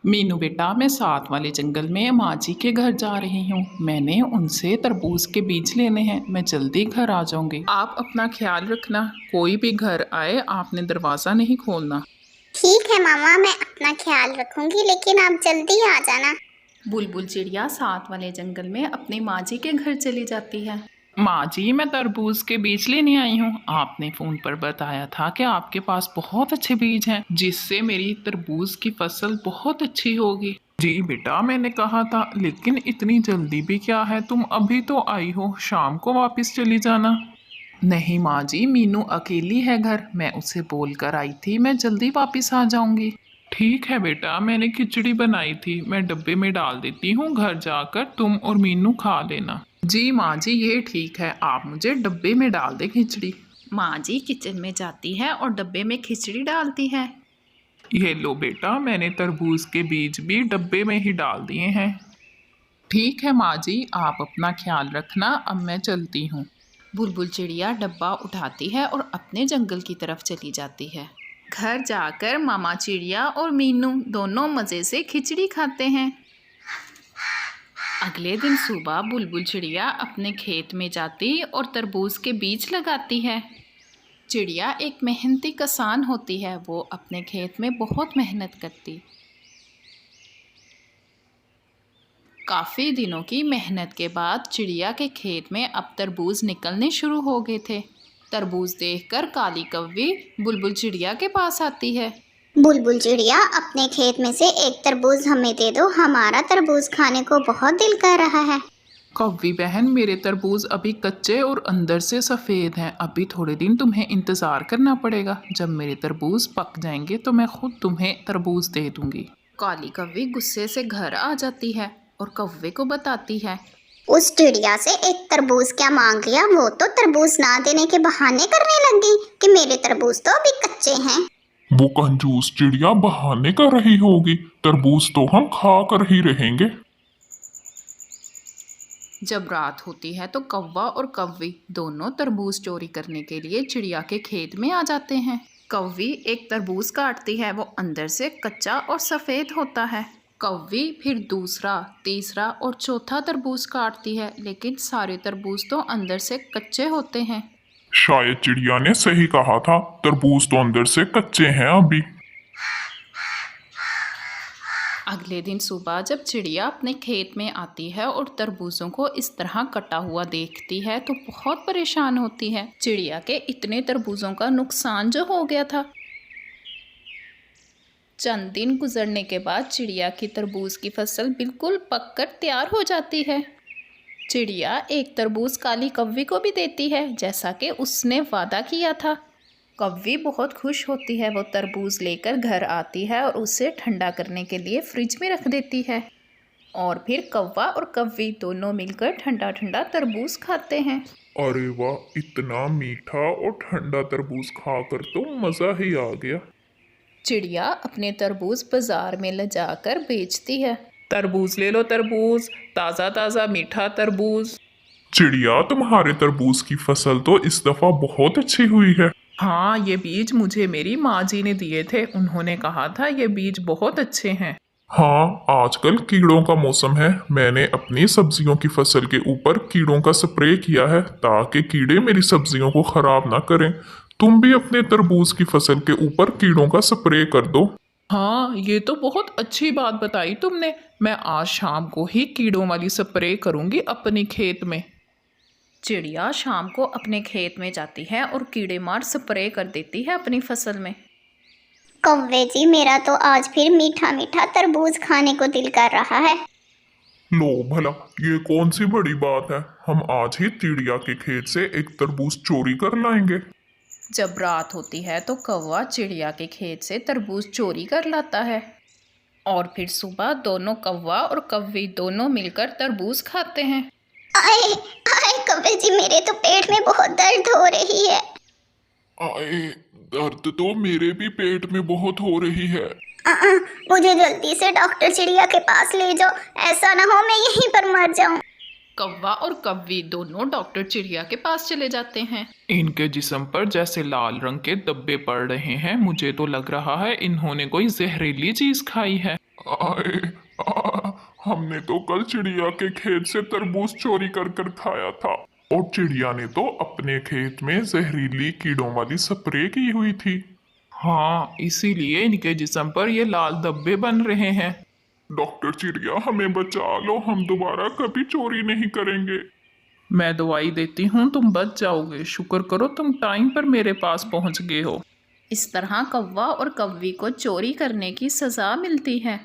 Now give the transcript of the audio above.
मीनू बेटा, मैं साथ वाले जंगल में माँ जी के घर जा रही हूँ। मैंने उनसे तरबूज के बीज लेने हैं। मैं जल्दी घर आ जाऊंगी। आप अपना ख्याल रखना। कोई भी घर आए आपने दरवाज़ा नहीं खोलना। ठीक है मामा, मैं अपना ख्याल रखूंगी, लेकिन आप जल्दी आ जाना। बुलबुल चिड़िया साथ वाले जंगल में अपनी माँ जी के घर चली जाती है। माँ जी, मैं तरबूज के बीज लेने आई हूँ। आपने फ़ोन पर बताया था कि आपके पास बहुत अच्छे बीज हैं जिससे मेरी तरबूज की फसल बहुत अच्छी होगी। जी बेटा, मैंने कहा था, लेकिन इतनी जल्दी भी क्या है? तुम अभी तो आई हो, शाम को वापस चली जाना। नहीं माँ जी, मीनू अकेली है घर। मैं उसे बोल कर आई थी मैं जल्दी वापस आ जाऊंगी। ठीक है बेटा, मैंने खिचड़ी बनाई थी, मैं डब्बे में डाल देती हूँ। घर जाकर तुम और मीनू खा लेना। जी माँ जी, ये ठीक है। आप मुझे डब्बे में डाल दे खिचड़ी। माँ जी किचन में जाती है और डब्बे में खिचड़ी डालती है। ये लो बेटा, मैंने तरबूज के बीज भी डब्बे में ही डाल दिए हैं। ठीक है माँ जी, आप अपना ख्याल रखना। अब मैं चलती हूँ। बुलबुल चिड़िया डब्बा उठाती है और अपने जंगल की तरफ चली जाती है। घर जाकर मामा चिड़िया और मीनू दोनों मज़े से खिचड़ी खाते हैं। अगले दिन सुबह बुलबुल चिड़िया अपने खेत में जाती और तरबूज के बीज लगाती है। चिड़िया एक मेहनती किसान होती है। वो अपने खेत में बहुत मेहनत करती। काफ़ी दिनों की मेहनत के बाद चिड़िया के खेत में अब तरबूज निकलने शुरू हो गए थे। तरबूज देखकर काली कौवी बुलबुल चिड़िया के पास आती है। बुलबुल चिड़िया, अपने खेत में से एक तरबूज हमें दे दो, हमारा तरबूज खाने को बहुत दिल कर रहा है। कौवी बहन, मेरे तरबूज अभी कच्चे और अंदर से सफ़ेद हैं। अभी थोड़े दिन तुम्हें इंतज़ार करना पड़ेगा। जब मेरे तरबूज पक जाएंगे तो मैं खुद तुम्हें तरबूज दे दूंगी। काली कौवी गुस्से से घर आ जाती है और कौवे को बताती है। उस चिड़िया से एक तरबूज क्या मांग लिया, वो तो तरबूज ना देने के बहाने करने लगी कि मेरे तरबूज तो अभी कच्चे हैं। वो कंजूस चिड़िया बहाने कर रही होगी, तरबूज तो हम खा कर ही रहेंगे। जब रात होती है तो कौवा और कौवी दोनों तरबूज चोरी करने के लिए चिड़िया के खेत में आ जाते हैं। कौवी एक तरबूज काटती है। वो अंदर से कच्चा और सफ़ेद होता है। कौवी फिर दूसरा, तीसरा और चौथा तरबूज काटती है, लेकिन सारे तरबूज तो अंदर से कच्चे होते हैं। शायद चिड़िया ने सही कहा था, तरबूज तो अंदर से कच्चे हैं अभी। अगले दिन सुबह जब चिड़िया अपने खेत में आती है और तरबूजों को इस तरह कटा हुआ देखती है तो बहुत परेशान होती है। चिड़िया के इतने तरबूजों का नुकसान जो हो गया था। चंद दिन गुजरने के बाद चिड़िया की तरबूज की फसल बिल्कुल पककर तैयार हो जाती है। चिड़िया एक तरबूज काली कौवी को भी देती है, जैसा कि उसने वादा किया था। कौवी बहुत खुश होती है। वो तरबूज लेकर घर आती है और उसे ठंडा करने के लिए फ्रिज में रख देती है। और फिर कौवा और कौवी दोनों मिलकर ठंडा ठंडा तरबूज खाते हैं। अरे वाह, इतना मीठा और ठंडा तरबूज खाकर तो मज़ा ही आ गया। चिड़िया अपने तरबूज बाजार में ले जाकर बेचती है। तरबूज ले लो तरबूज, ताज़ा ताज़ा मीठा तरबूज। चिड़िया, तुम्हारे तरबूज की फसल तो इस दफा बहुत अच्छी हुई है। हाँ, ये बीज मुझे मेरी माँ जी ने दिए थे। उन्होंने कहा था ये बीज बहुत अच्छे हैं। हाँ, आजकल कीड़ों का मौसम है। मैंने अपनी सब्जियों की फसल के ऊपर कीड़ों का स्प्रे किया है ताकि कीड़े मेरी सब्जियों को खराब ना करें। तुम भी अपने तरबूज की फसल के ऊपर कीड़ों का स्प्रे कर दो। हाँ, ये तो बहुत अच्छी बात बताई तुमने। मैं आज शाम को ही कीड़ों वाली स्प्रे करूंगी अपने खेत में। चिड़िया शाम को अपने खेत में जाती है और कीड़े मार स्प्रे कर देती है अपनी फसल में। कौवे जी, मेरा तो आज फिर मीठा मीठा तरबूज खाने को दिल कर रहा है। लो भला, ये कौन सी बड़ी बात है, हम आज ही चिड़िया के खेत से एक तरबूज चोरी कर लाएंगे। जब रात होती है तो कौवा चिड़िया के खेत से तरबूज चोरी कर लाता है। और फिर सुबह दोनों कौवा और कौवी दोनों मिलकर तरबूज खाते हैं। आए आए कौवे जी, मेरे तो पेट में बहुत दर्द हो रही है। आए, दर्द तो मेरे भी पेट में बहुत हो रही है। मुझे जल्दी से डॉक्टर चिड़िया के पास ले जाओ, ऐसा ना हो मैं यहीं पर मर जाऊं। कौवा और कौवी दोनों डॉक्टर चिड़िया के पास चले जाते हैं। इनके जिस्म पर जैसे लाल रंग के धब्बे पड़ रहे हैं। मुझे तो लग रहा है इन्होंने कोई जहरीली चीज खाई है। आए, हमने तो कल चिड़िया के खेत से तरबूज चोरी कर कर खाया था, और चिड़िया ने तो अपने खेत में जहरीली कीड़ों वाली स्प्रे की हुई थी। हाँ, इसीलिए इनके जिस्म पर ये लाल धब्बे बन रहे हैं। डॉक्टर चिड़िया, हमें बचा लो, हम दोबारा कभी चोरी नहीं करेंगे। मैं दवाई देती हूँ, तुम बच जाओगे। शुक्र करो तुम टाइम पर मेरे पास पहुँच गए हो। इस तरह कौवा और कौवी को चोरी करने की सज़ा मिलती है।